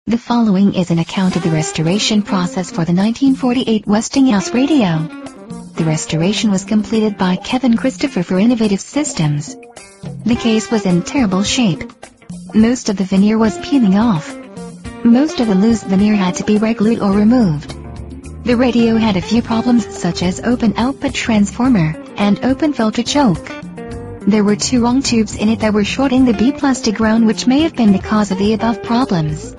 The following is an account of the restoration process for the 1948 Westinghouse radio. The restoration was completed by Kevin Christopher for Innovative Systems. The case was in terrible shape. Most of the veneer was peeling off. Most of the loose veneer had to be reglued or removed. The radio had a few problems such as open output transformer and open filter choke. There were two wrong tubes in it that were shorting the B plastic ground, which may have been the cause of the above problems.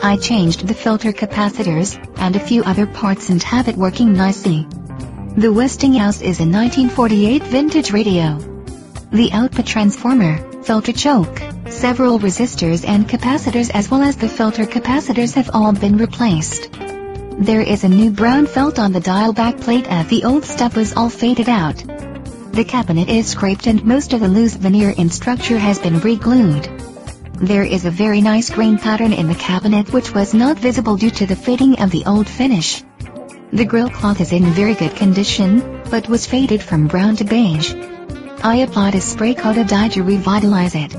I changed the filter capacitors and a few other parts and have it working nicely. The Westinghouse is a 1948 vintage radio. The output transformer, filter choke, several resistors and capacitors as well as the filter capacitors have all been replaced. There is a new brown felt on the dial back plate as the old stuff was all faded out. The cabinet is scraped and most of the loose veneer in structure has been re-glued. There is a very nice grain pattern in the cabinet which was not visible due to the fading of the old finish. The grill cloth is in very good condition, but was faded from brown to beige. I applied a spray coat of dye to revitalize it.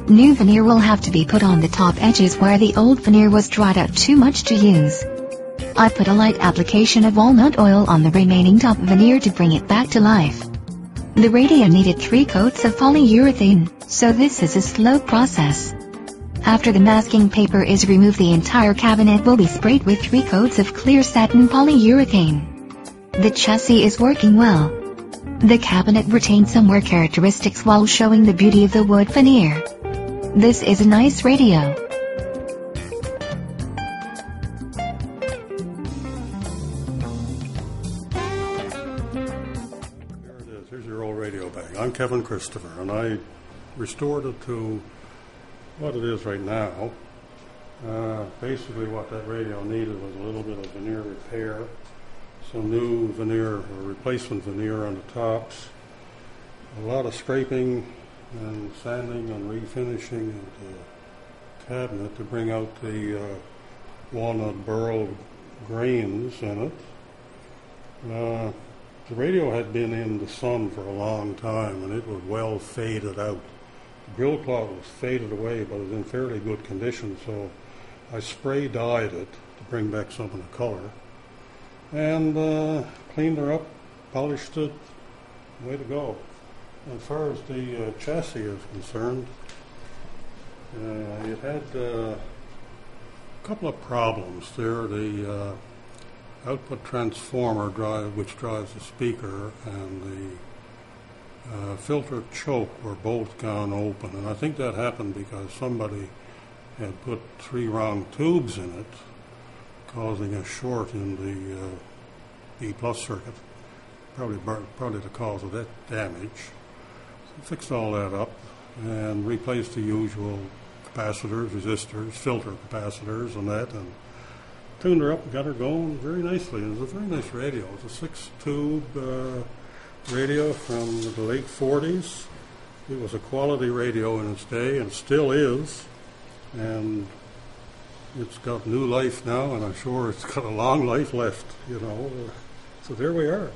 New veneer will have to be put on the top edges where the old veneer was dried out too much to use. I put a light application of walnut oil on the remaining top veneer to bring it back to life. The radio needed 3 coats of polyurethane, so this is a slow process. After the masking paper is removed, the entire cabinet will be sprayed with 3 coats of clear satin polyurethane. The chassis is working well. The cabinet retains some wear characteristics while showing the beauty of the wood veneer. This is a nice radio. Here's your old radio bag. I'm Kevin Christopher, and I restored it to what it is right now. Basically what that radio needed was a little bit of veneer repair, some new veneer or replacement veneer on the tops, a lot of scraping and sanding and refinishing of the cabinet to bring out the walnut burl grains in it. The radio had been in the sun for a long time and it was well faded out. The grill cloth was faded away, but it was in fairly good condition, so I spray dyed it to bring back some of the color and cleaned her up, polished it, way to go. As far as the chassis is concerned, it had a couple of problems there. The output transformer which drives the speaker, and the filter choke were both gone open, and I think that happened because somebody had put 3 wrong tubes in it, causing a short in the B plus circuit, probably the cause of that damage. So fixed all that up and replaced the usual capacitors, resistors, filter capacitors and that, and tuned her up and got her going very nicely. It was a very nice radio. It was a 6-tube radio from the late 40s. It was a quality radio in its day and still is, and it's got new life now, and I'm sure it's got a long life left, you know. So there we are.